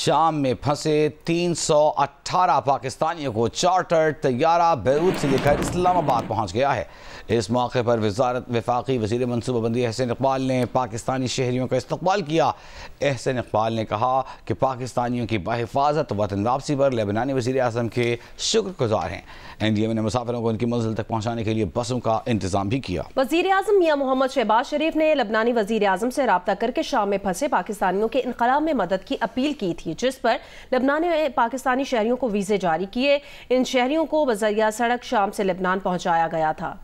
शाम में फंसे 318 पाकिस्तानियों को चार्टर्ड तैयारा बैरूत से लेकर इस्लामाबाद पहुंच गया है। इस मौके पर वफाकी वज़ीर मनसूबाबंदी एहसन इकबाल ने पाकिस्तानी शहरियों का इस्तकबाल किया। एहसन इकबाल ने कहा कि पाकिस्तानियों की बहिफाजत वतन वापसी पर लेबनानी वज़ीर आज़म के शुक्रगुजार हैं। NDMA ने मुसाफिरों को उनकी मंजिल तक पहुँचाने के लिए बसों का इंतजाम भी किया। वज़ीर आज़म मियां मोहम्मद शहबाज शरीफ ने लेबनानी वज़ीर आज़म से रब्ता करके शाम में फंसे पाकिस्तानियों के इनक़लाब में मदद की अपील की थी, जिस पर लेबनान ने पाकिस्तानी शहरियों को वीज़े जारी किए। इन शहरियों को बज़रिया सड़क शाम से लेबनान पहुँचाया गया था।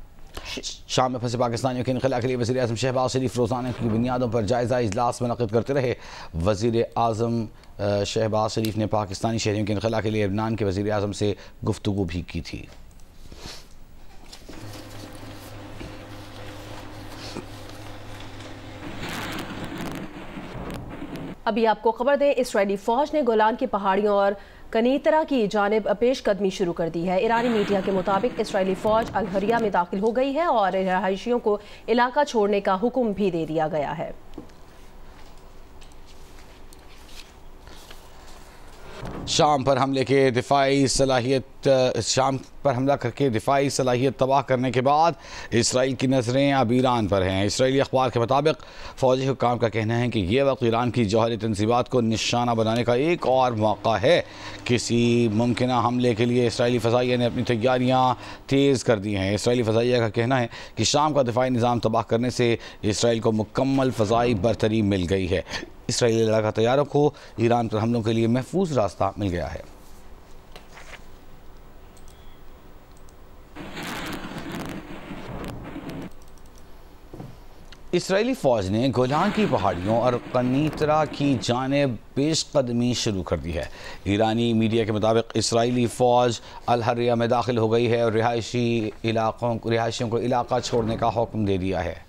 शाम में फंसे पाकिस्तानियों के इनखला के लिए वज़ीर आज़म शहबाज शरीफ रोज़ाना की बुनियादों पर जायज़ा इजलास मुनक़िद करते रहे। वज़ीर आज़म शहबाज शरीफ ने पाकिस्तानी शहरियों के इनखला के लिए लेबनान के वज़ीर आज़म से गुफ्तगू भी की थी। अभी आपको खबर दें, इसराइली फौज ने गोलान की पहाड़ियों और कनीतरा की जानिब पेशकदमी शुरू कर दी है। ईरानी मीडिया के मुताबिक इसराइली फौज अल-हरिया में दाखिल हो गई है और रहायशियों को इलाका छोड़ने का हुक्म भी दे दिया गया है। शाम पर हमला करके दिफाई सलाहियत तबाह करने के बाद इसराइल की नज़रें अब ईरान पर हैं। इसराइली अखबार के मुताबिक फ़ौजी हुक्काम का कहना है कि यह वक्त ईरान की जौहरी तंजीबात को निशाना बनाने का एक और मौका है। किसी मुमकिना हमले के लिए इसराइली फ़ज़ाइया ने अपनी तैयारियाँ तेज़ कर दी हैं। इसराइली फ़ज़ाइया का कहना है कि शाम का दिफाई निज़ाम तबाह करने से इसराइल को मुकम्मल फ़ज़ाई बरतरी मिल गई है। इसराइली इलाका तैयारों को ईरान पर हमलों के लिए महफूज रास्ता मिल गया है। इसराइली फ़ौज ने गोलान की पहाड़ियों और कनीतरा की जानिब पेशकदमी शुरू कर दी है। ईरानी मीडिया के मुताबिक इसराइली फ़ौज अल-हरिया में दाखिल हो गई है और रिहायशियों को इलाका छोड़ने का हुक्म दे दिया है।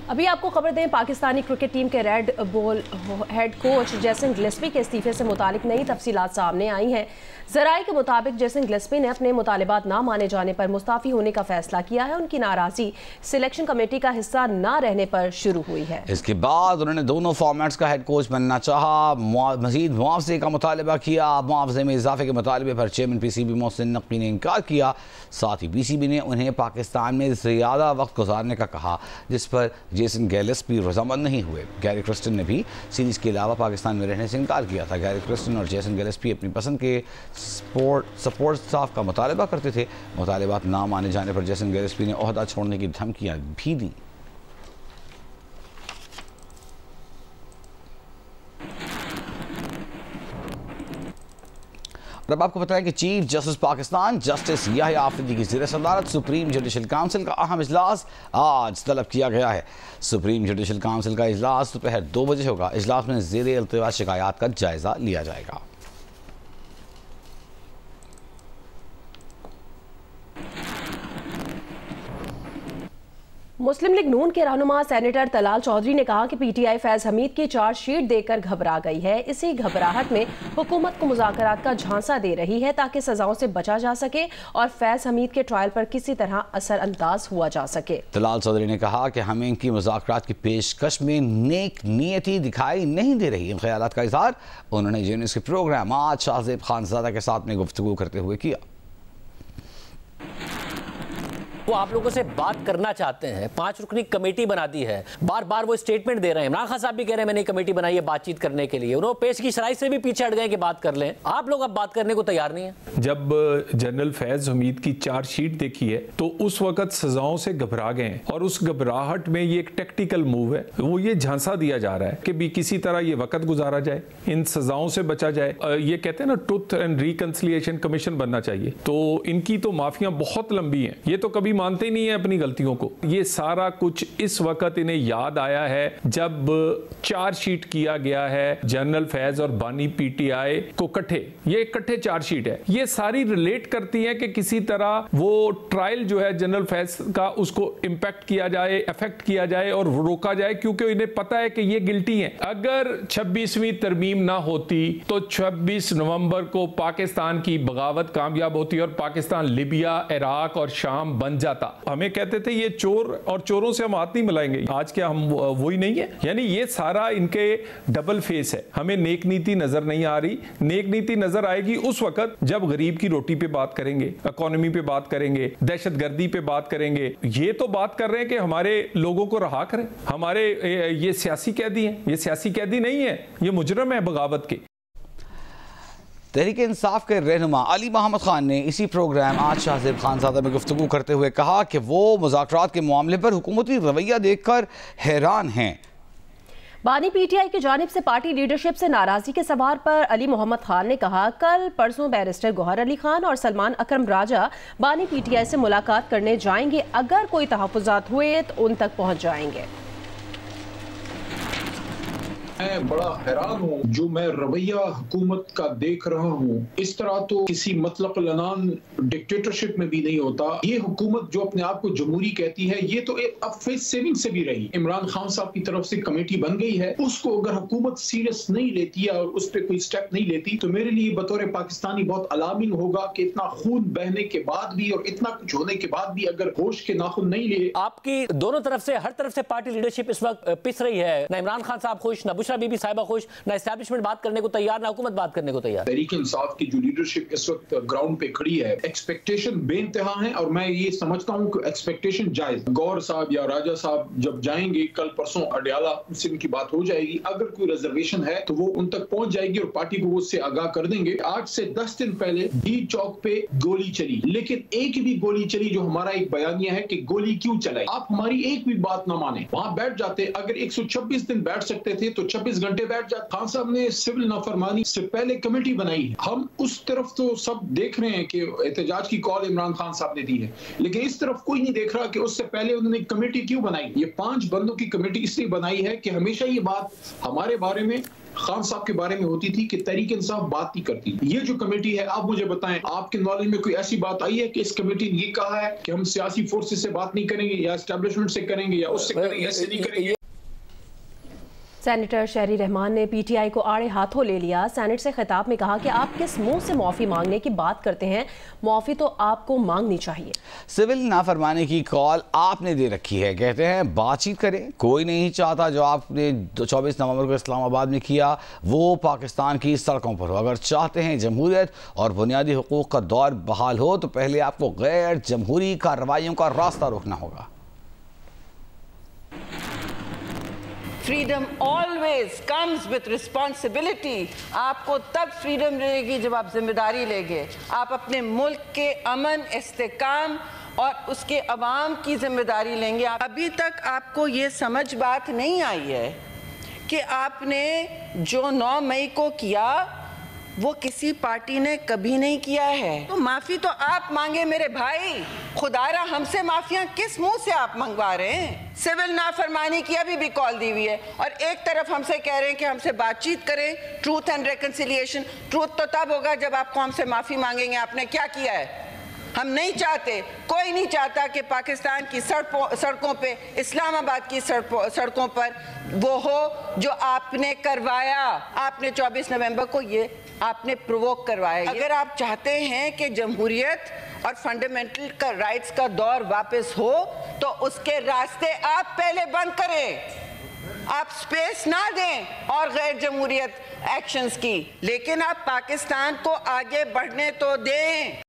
अभी आपको खबर दें, पाकिस्तानी क्रिकेट टीम के red ball head coach Jason Gillespie के इस्तीफे से मुतालिक नई तफसीलात सामने आई हैं। ज़राए के मुताबिक जेसन गिलेस्पी ने अपने मुतालिबात ना माने जाने पर मुस्ताफ़ी होने का फैसला किया है। उनकी नाराज़गी सिलेक्शन कमेटी का हिस्सा ना रहने पर शुरू हुई है। इसके बाद उन्होंने दोनों फॉर्मेट्स का हेड कोच बनना चाहा, मज़ीद मुआवजे का मुतालबा किया। मुआवजे में इजाफे के मुतालबे पर चेयरमैन PCB मोहसिन नकवी ने इनकार किया। साथ ही PCB ने उन्हें पाकिस्तान में ज़्यादा वक्त गुजारने का कहा, जिस पर जेसन गिलेस्पी रजामंद नहीं हुए। गैरी क्रिस्टन ने भी सीरीज़ के अलावा पाकिस्तान में रहने से इनकार किया था। गैरी क्रिस्टन और जेसन गिलेस्पी अपनी पसंद के सपोर्ट स्टाफ का मुतालबा करते थे। मुतालबात ना माने जाने पर जेसन गिलेस्पी ने ओहदा छोड़ने की धमकियां भी दी। और अब आपको पता है कि chief justice Pakistan justice Yahya Afridi की ज़ेर सदारत सुप्रीम जुडिशल काउंसिल का अहम इजलास आज तलब किया गया है। सुप्रीम जुडिशल काउंसिल का इजलास दोपहर 2 बजे होगा। इजलास में ज़ेर इल्तिवा शिकायत का जायजा लिया जाएगा। मुस्लिम लीग नून के रहनुमा सेनेटर तलाल चौधरी ने कहा कि PTI फैज़ हमीद की चार्जशीट देकर घबरा गई है। इसी घबराहट में हुकूमत को मुज़ाकरात का झांसा दे रही है ताकि सजाओं से बचा जा सके और फैज़ हमीद के ट्रायल पर किसी तरह असरअंदाज हुआ जा सके। तलाल चौधरी ने कहा कि हमें इनकी मुज़ाकरात की पेशकश में नेक नीयती दिखाई नहीं दे रही। इन ख्यालात का इज़हार उन्होंने यूनिस के प्रोग्राम आज शाहज़ेब खानज़ादा के साथ में गुफ्तगू करते हुए किया। वो आप लोगों से बात करना चाहते हैं, 5 रुकनी कमेटी बना दी है, बार बार वो स्टेटमेंट दे रहे हैं। इमरान खान साहब भी कह रहे हैं मैंने कमेटी बनाई है बातचीत करने के लिए। उन्होंने पेश की शराइ से भी पीछे हट गए कि बात कर लें। आप लोग अब बात करने को तैयार नहीं है। जब जनरल फैज हमीद की चार्जशीट देखी है तो उस वक्त सजाओं से घबरा गए हैं और उस घबराहट में ये एक टेक्टिकल मूव है। वो ये झांसा दिया जा रहा है कि भी किसी तरह ये वक्त गुजारा जाए, इन सजाओं से बचा जाए। ये कहते हैं ना ट्रुथ एंड रिकंसिलिएशन कमीशन बनना चाहिए। तो इनकी तो माफियां बहुत लंबी हैं, ये तो कभी मानते ही नहीं है अपनी गलतियों को। ये सारा कुछ इस वक्त इन्हें याद आया है जब चार्जशीट किया गया है जनरल फैज और बानी PTI को इकट्ठे। ये इकट्ठे चार्जशीट है, ये सारी रिलेट करती है कि किसी तरह वो ट्रायल जो है जनरल फैज का उसको इंपैक्ट किया जाए, अफेक्ट किया जाए और रोका जाए, क्योंकि इन्हें पता है कि ये गिल्टी है। अगर 26वीं तरमीम ना होती तो 26 नवंबर को पाकिस्तान की बगावत कामयाब होती और पाकिस्तान लिबिया, इराक और शाम बन जाता। हमें कहते थे ये चोर और चोरों से हम हाथ नहीं मिलाएंगे, आज क्या हम वही नहीं है? यानी ये सारा इनके डबल फेस है। हमें नेक नीति नजर नहीं आ रही। नेक नीति नजर आएगी उस वक्त जब गरीब की रोटी पे बात करेंगे, इकोनॉमी पे बात करेंगे, दहशतगर्दी पे बात करेंगे। ये तो बात कर रहे हैं कि हमारे लोगों को रहा करें। हमारे ये सियासी कैदी हैं, ये सियासी कैदी नहीं है, ये मुजरम है बगावत के। तहरीक इंसाफ के रहनुमा अली मोहम्मद खान ने इसी प्रोग्राम आज शाहजेब खानजादा में गुफ्तगू करते हुए कहा कि वो मुज़ाकरात के मामले पर हुकूमती रवैया देखकर हैरान हैं। बानी पीटीआई की जानिब से पार्टी लीडरशिप से नाराजगी के सवाल पर अली मोहम्मद खान ने कहा, कल परसों बैरिस्टर गौहर अली खान और सलमान अकरम राजा बानी पीटीआई से मुलाकात करने जाएंगे। अगर कोई तहफ़्फ़ुज़ात हुए तो उन तक पहुंच जाएंगे। मैं बड़ा हैरान हूँ जो मैं रवैया हुकूमत का देख रहा हूँ। इस तरह तो किसी मतलब लनान डिक्टेटरशिप में भी नहीं होता। ये हुकूमत जो अपने आप को जमहूरी कहती है, ये तो एक अब फेस सेविंग से भी रही। इमरान खान साहब की तरफ से कमेटी बन गई है, उसको अगर हुकूमत सीरियस नहीं लेती है और उस पर कोई स्टेप नहीं लेती तो मेरे लिए बतौर पाकिस्तानी बहुत अलार्मिंग होगा कि इतना खून बहने के बाद भी और इतना कुछ होने के बाद भी अगर होश के नाखून नहीं लिए। आपकी दोनों तरफ से, हर तरफ से पार्टी लीडरशिप इस वक्त पिस रही है। ना इमरान खान साहब खुश, ना बुशरा बीबी साहिबा खुश, ना एस्टैब्लिशमेंट बात करने को तैयार, ना हुकूमत बात करने को तैयार। तहरीक इंसाफ की जो लीडरशिप इस वक्त ग्राउंड पे खड़ी है, एक्सपेक्टेशन बेइंतहा है और मैं ये समझता हूँ कि एक्सपेक्टेशन जायज। गौर साहब या राजा साहब जब जाएंगे कल परसों अडयाला, उससे उनकी बात हो जाएगी। अगर कोई रिजर्वेशन है तो वो उन तक पहुंच जाएगी और पार्टी को उससे आगाह कर देंगे। आज से 10 दिन पहले डी चौक पे गोली चली, लेकिन एक भी गोली चली जो हमारा एक बयानिया है कि गोली क्यों चलाई। आप हमारी एक भी बात ना माने, वहां बैठ जाते। अगर 126 दिन बैठ सकते थे तो 26 घंटे बैठ जाते। खान साहब ने सिविल नाफरमानी से पहले कमेटी बनाई है। हम उस तरफ तो सब देख रहे हैं कि एहतजाज की कॉल इमरान खान साहब ने दी है, लेकिन इस तरफ कोई नहीं देख रहा कि उससे पहले उन्होंने कमेटी क्यों बनाई। ये 5 बंदों की कमेटी इसलिए बनाई है कि हमेशा ये बात हमारे बारे में, खान साहब के बारे में होती थी कि तहरीक इंसाफ बात नहीं करती। ये जो कमेटी है, आप मुझे बताएं, आपके नॉलेज में कोई ऐसी बात आई है कि इस कमेटी ने ये कहा है कि हम सियासी फोर्सेस से बात नहीं करेंगे या एस्टैब्लिशमेंट से करेंगे या उससे करेंगे, ऐसे नहीं करेंगे। सेनेटर शहरी रहमान ने पीटीआई को आड़े हाथों ले लिया। सेनेट से खिताब में कहा कि आप किस मुंह से माफ़ी मांगने की बात करते हैं, माफ़ी तो आपको मांगनी चाहिए। सिविल नाफरमानी की कॉल आपने दे रखी है, कहते हैं बातचीत करें। कोई नहीं चाहता जो आपने 24 नवंबर को इस्लामाबाद में किया वो पाकिस्तान की सड़कों पर हो। अगर चाहते हैं जमहूरियत और बुनियादी हुकूक का दौर बहाल हो तो पहले आपको गैर जमहूरी कार्रवाइयों का रास्ता रोकना होगा। Freedom always comes with responsibility. आपको तब फ्रीडम मिलेगी जब आप जिम्मेदारी लेंगे। आप अपने मुल्क के अमन, इस्तेकाम और उसके अवाम की जिम्मेदारी लेंगे। अभी तक आपको ये समझ बात नहीं आई है कि आपने जो 9 मई को किया वो किसी पार्टी ने कभी नहीं किया है। तो माफी तो आप मांगे मेरे भाई। खुदारा हमसे माफियां किस मुंह से आप मंगवा रहे हैं? सिविल नाफरमानी की अभी भी कॉल दी हुई है और एक तरफ हमसे कह रहे हैं कि हमसे बातचीत करें, ट्रूथ एंड रिकंसिलिएशन। ट्रूथ तो तब होगा जब आपको हमसे माफी मांगेंगे आपने क्या किया है। हम नहीं चाहते, कोई नहीं चाहता कि पाकिस्तान की सड़कों पे, इस्लामाबाद की सड़कों पर वो हो जो आपने करवाया। आपने 24 नवंबर को ये आपने प्रोवोक करवाया। अगर आप चाहते हैं कि जमहूरियत और फंडामेंटल का राइट्स का दौर वापस हो तो उसके रास्ते आप पहले बंद करें। आप स्पेस ना दें और गैर जमहूरियत एक्शंस की, लेकिन आप पाकिस्तान को आगे बढ़ने तो दें।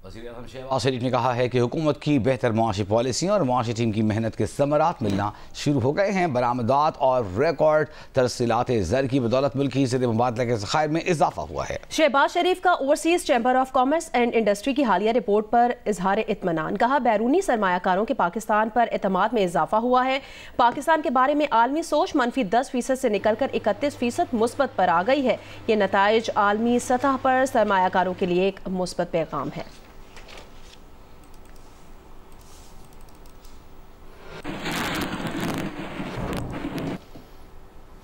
वज़ीर-ए-आज़म शहबाज शरीफ ने कहा है कि हुकूमत की बेहतर मुआशी पॉलिसियाँ और मुआशी टीम की मेहनत के समरात मिलना शुरू हो गए हैं। बरामदात और रिकॉर्ड तरसीलात ज़र की बदौलत मुल्की ज़र मुबादला के ज़खायर में इजाफा हुआ है। शहबाज शरीफ का overseas chamber of commerce and industry की हालिया रिपोर्ट पर इजहार इत्मीनान। कहा, बैरूनी सरमायाकारों के पाकिस्तान पर एतमाद में इजाफा हुआ है। पाकिस्तान के बारे में आलमी सोच -10% से निकलकर 31% मुस्बत पर आ गई है। ये नताइज आलमी सतह पर सरमायाकारों के लिए एक मुस्बत पैगाम है।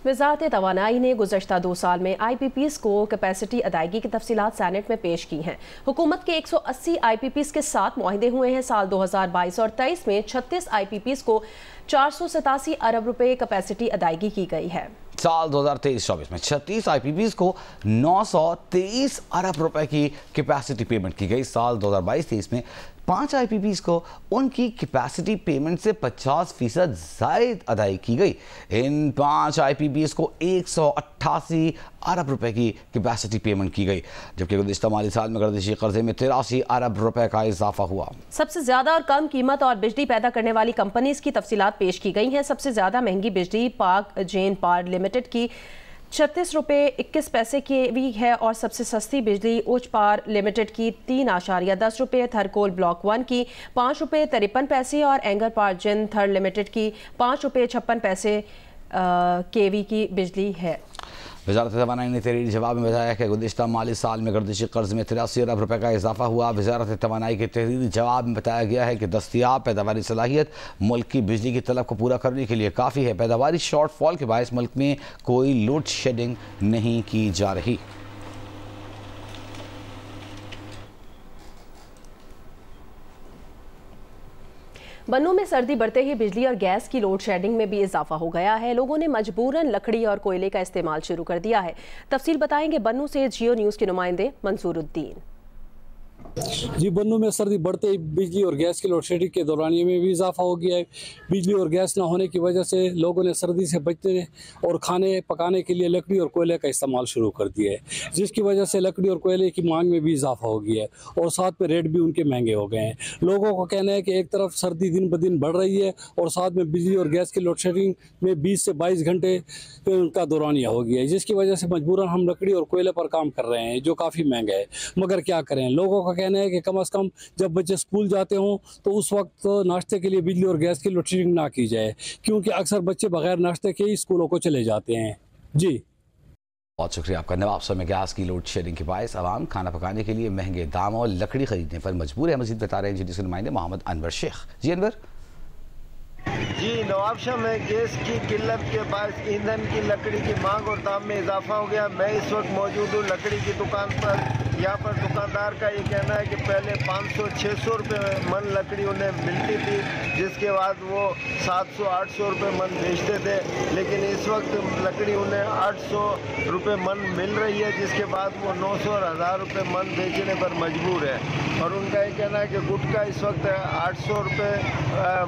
वज़ारत तवानाई ने गुज़श्ता 2 साल में IPPs को कैपेसिटी अदायगी की तफसीलात सैनेट में पेश की हैं। हुकूमत के 180 IPPs के साथ मुआहिदे हुए हैं। साल 2022 और 23 में 36 IPPs को 487 अरब रुपए कैपेसिटी अदायगी की गई है। साल 2023-24 में 36 IPPs को 923 अरब रुपए की कैपेसिटी पेमेंट की गई। साल 2022-23 में 5 IPPs को उनकी कैपेसिटी पेमेंट से 50% ज़ायद अदाई की गई। इन 5 IPPs को 188 अरब रुपए की कैपेसिटी पेमेंट की गई, जबकि गुज़िश्ता माली साल में गर्दिशी कर्जे में 83 अरब रुपए का इजाफा हुआ। सबसे ज्यादा और कम कीमत और बिजली पैदा करने वाली कंपनीज की तफसीलात पेश की गई हैं। सबसे ज्यादा महंगी बिजली पाक जेन पावर लिमिटेड की 36 रुपये 21 पैसे की भी है और सबसे सस्ती बिजली उच्च पावर लिमिटेड की 3.10 रुपये, थरकोल ब्लॉक 1 की 5 रुपये 53 पैसे और एंगर पावर जिन थर लिमिटेड की 5 रुपये 56 पैसे केवी की बिजली है। वज़ारत तवानाई ने तहरीरी जवाब में बताया कि गुज़िश्ता माली साल में गर्दिशी कर्ज में 83 अरब रुपए का इजाफा हुआ। वज़ारत तवानाई के तहरीरी जवाब में बताया गया है कि दस्तियाब पैदावारी सलाहियत मुल्क की बिजली की तलब को पूरा करने के लिए काफ़ी है। पैदावारी शॉर्टफॉल के बायस मुल्क में कोई लोड शेडिंग नहीं की जा रही। बन्नू में सर्दी बढ़ते ही बिजली और गैस की लोड शेडिंग में भी इजाफा हो गया है। लोगों ने मजबूरन लकड़ी और कोयले का इस्तेमाल शुरू कर दिया है। तफसील बताएंगे बन्नू से जियो न्यूज़ के नुमाइंदे मंसूरुद्दीन। जी, बन्नू में सर्दी बढ़ते ही बिजली और गैस की लोड शेडिंग के दौरानिये में भी इजाफा हो गया है। बिजली और गैस ना होने की वजह से लोगों ने सर्दी से बचने और खाने पकाने के लिए लकड़ी और कोयले का इस्तेमाल शुरू कर दिया है, जिसकी वजह से लकड़ी और कोयले की मांग में भी इजाफा हो गया है और साथ में रेट भी उनके महंगे हो गए हैं। लोगों का कहना है कि एक तरफ सर्दी दिन ब दिन बढ़ रही है और साथ में बिजली और गैस की लोड शेडिंग में 20 से 22 घंटे का दौरानिया हो गया है, जिसकी वजह से मजबूरन हम लकड़ी और कोयले पर काम कर रहे हैं, जो काफ़ी महंगा है। मगर क्या करें, लोगों का कहना है कि कम से कम जब बच्चे स्कूल जाते हों तो उस वक्त नाश्ते के लिए बिजली और गैस की लोड शेडिंग ना की जाए, क्योंकि अक्सर बच्चे बगैर नाश्ते के ही स्कूलों को चले जाते हैं। जी, बहुत शुक्रिया आपका। नवाबशहर में गैस की लोड शेडिंग के बायस आवाम खाना पकाने के लिए महंगे दाम और लकड़ी खरीदने पर मजबूर है। मजीद बता रहे हैं जी नुमाइंदे मोहम्मद अनवर शेख। जी अनवर। जी, नवाबशाह में गैस की किल्लत के बाद ईंधन की लकड़ी की मांग और दाम में इजाफा हो गया। मैं इस वक्त मौजूद हूँ लकड़ी की दुकान पर। यहाँ पर दुकानदार का ये कहना है कि पहले 500-600 रुपये मन लकड़ी उन्हें मिलती थी, जिसके बाद वो 700-800 रुपये मन बेचते थे, लेकिन इस वक्त लकड़ी उन्हें 800 रुपये मन मिल रही है, जिसके बाद वो 900 और 1000 रुपये मन बेचने पर मजबूर है। और उनका ये कहना है कि गुटखा इस वक्त 800 रुपये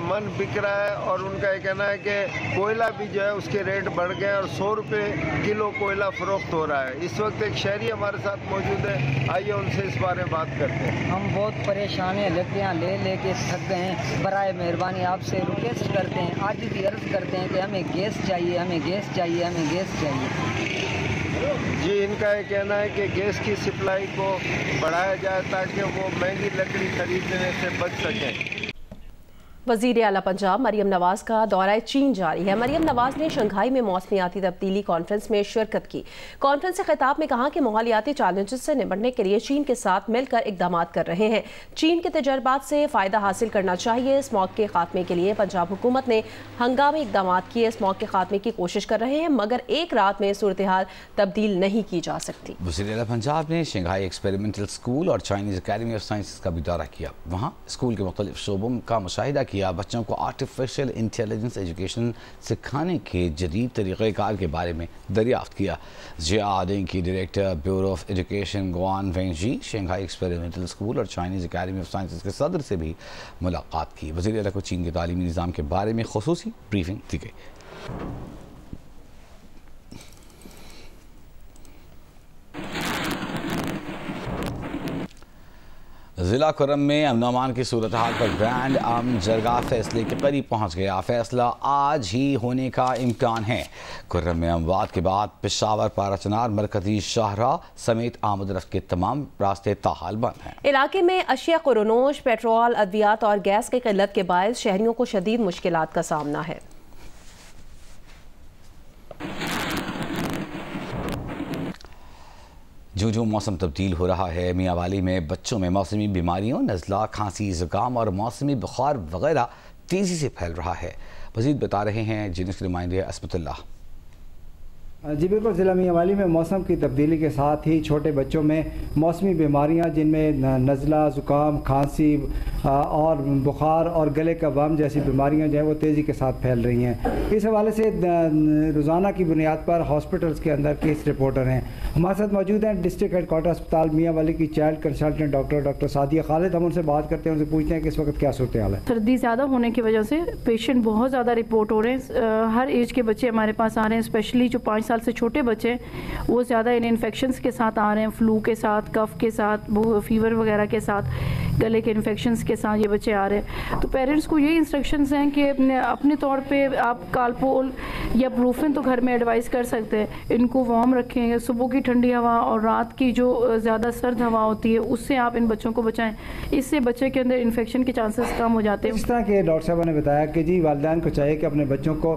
मन बिक रहा है और उनका ये कहना है कि कोयला भी जो है उसके रेट बढ़ गए और 100 रुपये किलो कोयला फरोख्त हो रहा है। इस वक्त एक शहरी हमारे साथ मौजूद है, आइए उनसे इस बारे में बात करते हैं। हम बहुत परेशान हैं, लकड़ियाँ ले लेके थक गए हैं। बराए मेहरबानी आपसे रिक्वेस्ट करते हैं, आज भी अर्ज़ करते हैं कि हमें गैस चाहिए, हमें गैस चाहिए, हमें गैस चाहिए। जी, इनका ये कहना है कि गैस की सप्लाई को बढ़ाया जाए ताकि वो महंगी लकड़ी खरीदने से बच सकें। वज़ीर आला पंजाब मरियम नवाज का दौरा चीन जारी है। मरियम नवाज ने शंघाई में मौसमियाती तब्दीली कॉन्फ्रेंस में शिरकत की। कॉन्फ्रेंस से खिताब में कहा कि माहौलियाती चैलेंजेस से निपटने के लिए चीन के साथ मिलकर इकदाम कर रहे हैं। चीन के तजर्बात से फ़ायदा हासिल करना चाहिए। स्मॉग के खात्मे के लिए पंजाब हुकूमत ने हंगामी इकदाम किए। स्मॉग के खात्मे की कोशिश कर रहे हैं, मगर एक रात में सूरत हाल तब्दील नहीं की जा सकती। वज़ीर आला पंजाब ने शंघाई एक्सपेरिमेंटल स्कूल और चाइनीज़ अकेडमी ऑफ साइंसेस का भी दौरा किया। वहाँ स्कूल के मुख्तलिफ शोबों का मुशाहिदा किया। बच्चों को आर्टिफिशियल इंटेलिजेंस एजुकेशन सिखाने के जदीद तरीक़ेकार के बारे में दरियाफ्त किया। जियादिंग की director bureau of education Guan Venzy Shanghai experimental school और चाइनीज़ अकेडमी ऑफ साइंसेस के सदर से भी मुलाकात की। वज़ीर आला को चीन के तालीमी निज़ाम के बारे में ख़ुसूसी ब्रीफिंग दी गई। ज़िला कुर्रम में अमन अमान की सूरत हाल पर ग्रैंड अमन जरगा फैसले के करीब पहुँच गया। फैसला आज ही होने का इम्कान है। कुर्रम में अमवात के बाद पेशावर पाराचनार मरकजी शाहरा समेत आमद रफ्त के तमाम रास्ते ताहाल बंद हैं। इलाके में अशिया कुरनोश, पेट्रोल, अद्वियात और गैस की किल्लत के बायस शहरियों को शदीद मुश्किलात का सामना है। जो जो मौसम तब्दील हो रहा है, मियाँ वाली में बच्चों में मौसमी बीमारियों, नज़ला, खांसी, ज़ुकाम और मौसमी बुखार वगैरह तेज़ी से फैल रहा है। मज़ीद बता रहे हैं जिन्स के नुमाइंदे असमतुल्लाह। जी बिल्कुल, ज़िला मियांवाली में मौसम की तब्दीली के साथ ही छोटे बच्चों में मौसमी बीमारियां जिनमें नज़ला, ज़ुकाम, खांसी और बुखार और गले का बम जैसी बीमारियां जो है वो तेज़ी के साथ फैल रही हैं। इस हवाले से रोज़ाना की बुनियाद पर हॉस्पिटल्स के अंदर केस रिपोर्टर हैं। हमारे साथ मौजूद हैं डिस्ट्रिक्ट हेडक्वार्टर अस्पताल मियाँ वाली की child consultant doctor Sadia Khalid. हम उनसे बात करते हैं, उनसे पूछते हैं कि इस वक्त क्या सूरत हाल है। सर्दी ज़्यादा होने की वजह से पेशेंट बहुत ज़्यादा रिपोर्ट हो रहे हैं। हर एज के बच्चे हमारे पास आ रहे हैं, स्पेशली जो 5 साल से छोटे बच्चे वो ज़्यादा इन इन्फेक्शंस के साथ आ रहे हैं, फ्लू के साथ, कफ के साथ, फीवर वगैरह के साथ, गले के इन्फेक्शंस के साथ ये बच्चे आ रहे हैं। तो पेरेंट्स को यही इंस्ट्रक्शंस हैं कि अपने तौर पे आप कालपोल या ब्रूफिन तो घर में एडवाइस कर सकते हैं, इनको वार्म रखें। सुबह की ठंडी हवा और रात की जो ज़्यादा सर्द हवा होती है उससे आप इन बच्चों को बचाएं, इससे बच्चे के अंदर इन्फेक्शन के चांसेस कम हो जाते हैं। इस तरह के डॉक्टर साहब ने बताया कि जी वालिदैन को चाहिए कि अपने बच्चों को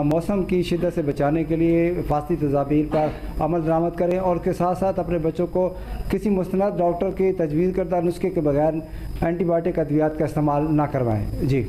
मौसम की शिद्दत से बचाने के लिए हिफाजती तदाबीर पर अमल दरामद करें और उसके साथ साथ अपने बच्चों को किसी मुस्तनद डॉक्टर की तजवीज़ करदा नुस्खे के बगैर एंटीबायोटिक अद्वियात का इस्तेमाल ना करवाएं। जी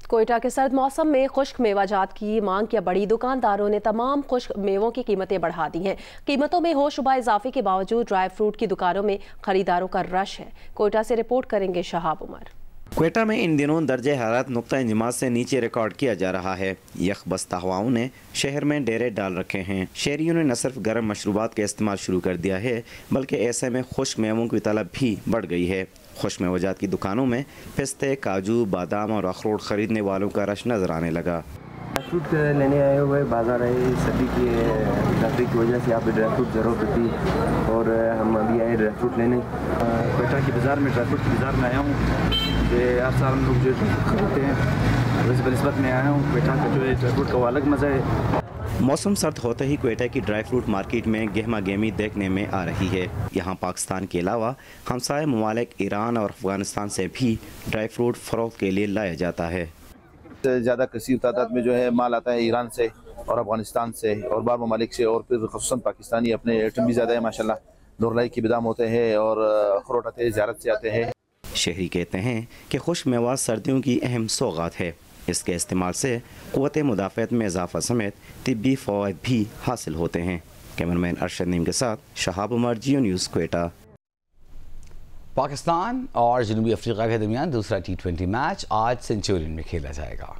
कोयटा के सर्द मौसम में खुश्क मेवाजात की मांग की बड़ी दुकानदारों ने तमाम खुश्क मेवों की कीमतें बढ़ा दी हैं। कीमतों में होशरुबा इजाफे के बावजूद ड्राई फ्रूट की दुकानों में खरीदारों का रश है। कोयटा से रिपोर्ट करेंगे शहाब उमर। कोयटा में इन दिनों दर्जे हरारत नुक्ता इंजमात से नीचे रिकॉर्ड किया जा रहा है। यख बस्ता हवाओं ने शहर में डेरे डाल रखे हैं। शहरियों ने न सिर्फ गर्म मशरूबात का इस्तेमाल शुरू कर दिया है बल्कि ऐसे में खुश्क मेवों की तलब भी बढ़ गई है। खुश्क मेवाजात की दुकानों में पिस्ते, काजू, बादाम और अखरोट खरीदने वालों का रश नजर आने लगा। फ्रूट लेने आए हुए बाजार आए, सर्दी की सर्दी की वजह से यहाँ पे ड्राई फ्रूट ज़रूरत होती और हम अभी आए ड्राई फ्रूट लेने। कोयटा के बाज़ार में ड्राई फ्रूट के बाज़ार में आया हूँ। हर साल हम लोग जो खरीदते हैं उस बनिस्बत में आया हूँ। कोयटा का जो है ड्राई फ्रूट का वो अलग मज़ा है। मौसम सर्द होते ही कोयटा की ड्राई फ्रूट मार्केट में गहमा गहमी देखने में आ रही है। यहाँ पाकिस्तान के अलावा हमसाय ममालिक ईरान और अफगानिस्तान से भी ड्राई फ्रूट फ़रोख्त के लिए लाया जाता है। ज़्यादा कसीर तादाद में जो है माल आता है ईरान से और अफगानिस्तान से और बाहर ममालिक से, और फिर ख़ुसूसन पाकिस्तानी अपने आइटम भी ज़्यादा है माशाल्लाह। नूरलाई के बादाम होते हैं और अखरोट आते हैं, ज़ियारत से आते हैं। शहरी कहते हैं कि खुश्क मेवा सर्दियों की अहम सौगात है। इसके इस्तेमाल से क़ुव्वत मुदाफ़अत में इजाफा समेत तिब्बी फ़वाइद भी हासिल होते हैं। कैमरामैन अरशद नीम के साथ शहाब उमर, जियो न्यूज़, कोयटा। पाकिस्तान और जनूबी अफ्रीका के दरमियान दूसरा T20 मैच आज सेंचुरियन में खेला जाएगा।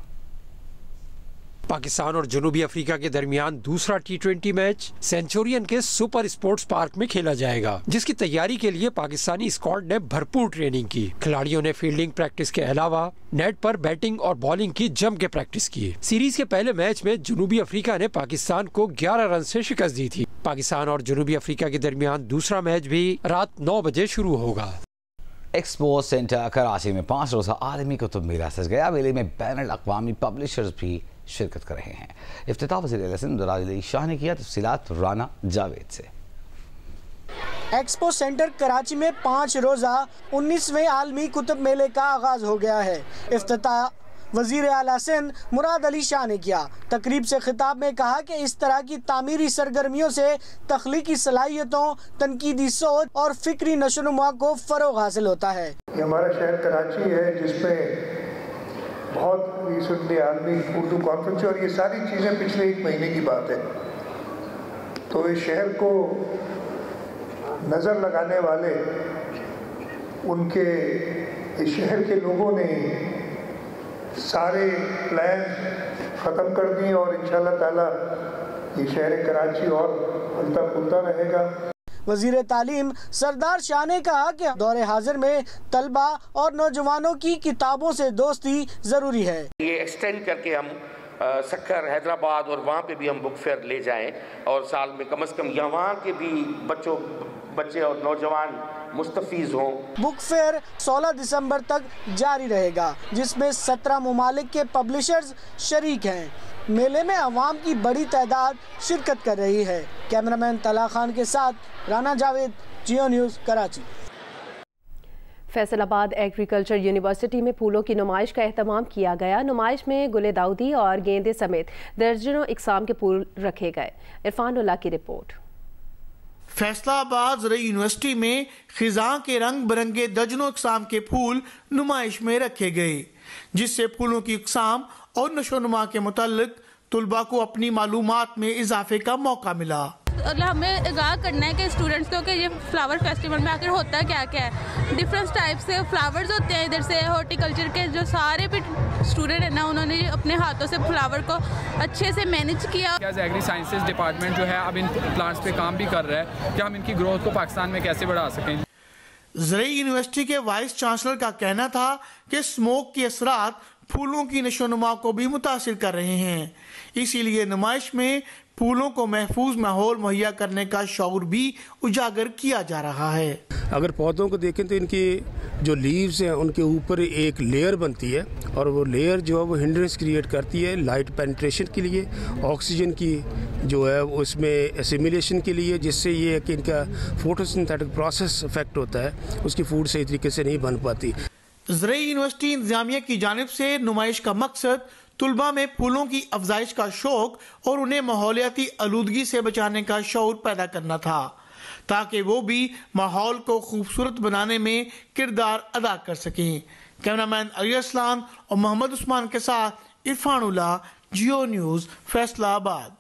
पाकिस्तान और जनूबी अफ्रीका के दरमियान दूसरा T20 मैच सेंचुरियन के सुपर स्पोर्ट्स पार्क में खेला जाएगा, जिसकी तैयारी के लिए पाकिस्तानी स्क्वाड ने भरपूर ट्रेनिंग की। खिलाड़ियों ने फील्डिंग प्रैक्टिस के अलावा नेट पर बैटिंग और बॉलिंग की जम के प्रैक्टिस की। सीरीज के पहले मैच में जनूबी अफ्रीका ने पाकिस्तान को 11 रन से शिकस्त दी थी। पाकिस्तान और जनूबी अफ्रीका के दरमियान दूसरा मैच भी रात 9 बजे शुरू होगा। एक्सपो सेंटर कराची में 5 रोज़ा आलमी कुतुब मेला सज गया। मेले में बैनुल अक़वामी पब्लिशर्स भी शिरकत कर रहे हैं। इफ्तिताह वज़ीर शाह ने किया। तफसीलात राना जावेद से। एक्सपो सेंटर कराची में 5 रोज़ा 19वें आलमी कुतुब मेले का आगाज हो गया है। इफ्तिताह वज़ीर आला सिंध मुराद अली शाह ने किया। तकरीब से खिताब में कहा कि इस तरह की तामीरी सरगर्मियों से तख्लीकी सलाहियतों, तनकीदी सोच और फिक्री नशोनुमा को फ़रोग़ हासिल होता है। ये हमारा शहर कराची है जिसमें बहुत रिसेंटली आलमी उर्दू कॉन्फ्रेंस और ये सारी चीज़ें पिछले 1 महीने की बात है। तो इस शहर को नज़र लगाने वाले उनके इस शहर के लोगों ने सारे प्लान ख़त्म कर दिए और इंशाल्लाह ताला ये शहर कराची और फलता फूलता रहेगा। वज़ीर तालीम सरदार शाह ने कहा कि दौरे हाजिर में तलबा और नौजवानों की किताबों से दोस्ती ज़रूरी है। ये एक्सटेंड करके हम सक्कर, हैदराबाद और वहाँ पे भी हम बुक फेयर ले जाएं और साल में कम से कम यहाँ के भी बच्चे और नौजवान मुस्तफीज हों। बुक फेयर 16 दिसंबर तक जारी रहेगा, जिसमें 17 ममालिक के पब्लिशर्स शरीक हैं। मेले में अवाम की बड़ी तादाद शिरकत कर रही है। कैमरामैन तला खान के साथ Rana Javed, Geo News, Karachi. Faisalabad agriculture university में फूलों की नुमाइश का एहतमाम किया गया। नुमाइश में गुले दाऊदी और गेंदे समेत दर्जनों इकसाम के फूल रखे गए। इरफान उल्लाह की रिपोर्ट। फैसलाबाद ज़राई यूनिवर्सिटी में खिज़ां के रंग बिरंगे दर्जनों इकसाम के फूल नुमाइश में रखे गए, जिससे फूलों की इकसाम और नशोनुमा के मुताल्लिक तुलबा को अपनी मालूमात में इजाफे का मौका मिला। मतलब हमें आगाह करना है कि स्टूडेंट्स को कि ये फ्लावर फेस्टिवल में आखिर होता क्या क्या है। डिफरेंट टाइप से फ्लावर्स होते हैं, इधर से हॉर्टिकल्चर के जो सारे भी स्टूडेंट है ना, उन्होंने अपने हाथों से फ्लावर को अच्छे से मैनेज किया। एग्री साइंसेज डिपार्टमेंट जो है अब इन प्लांट्स पे काम भी कर रहा है कि हम इनकी ग्रोथ को पाकिस्तान में कैसे बढ़ा सकें। ज़रई यूनिवर्सिटी के वाइस चांसलर का कहना था कि स्मोक के असरात फूलों की नशोनुमा को भी मुतासिर कर रहे हैं, इसीलिए नुमाइश में फूलों को महफूज माहौल मुहैया करने का शऊर भी उजागर किया जा रहा है। अगर पौधों को देखें तो इनकी जो लीव्स हैं उनके ऊपर एक लेयर बनती है और वो लेयर जो है वो हिंड्रेंस क्रिएट करती है लाइट पेनिट्रेशन के लिए, ऑक्सीजन की जो है वो इसमें एसिमिलेशन के लिए, जिससे ये है कि इनका फोटोसिंथेटिक प्रोसेस इफेक्ट होता है, उसकी फूड सही तरीके से नहीं बन पाती। ज़रई यूनिवर्सिटी इंतजामिया की जानिब से नुमाइश का मकसद तुलबा में फूलों की अफजाइश का शौक और उन्हें माहौलियाती आलूदगी से बचाने का शऊर पैदा करना था, ताकि वो भी माहौल को खूबसूरत बनाने में किरदार अदा कर सकें। कैमरामैन अली असलान और मोहम्मद उस्मान के साथ इरफान उल्लाह, जियो न्यूज़, फैसलाबाद।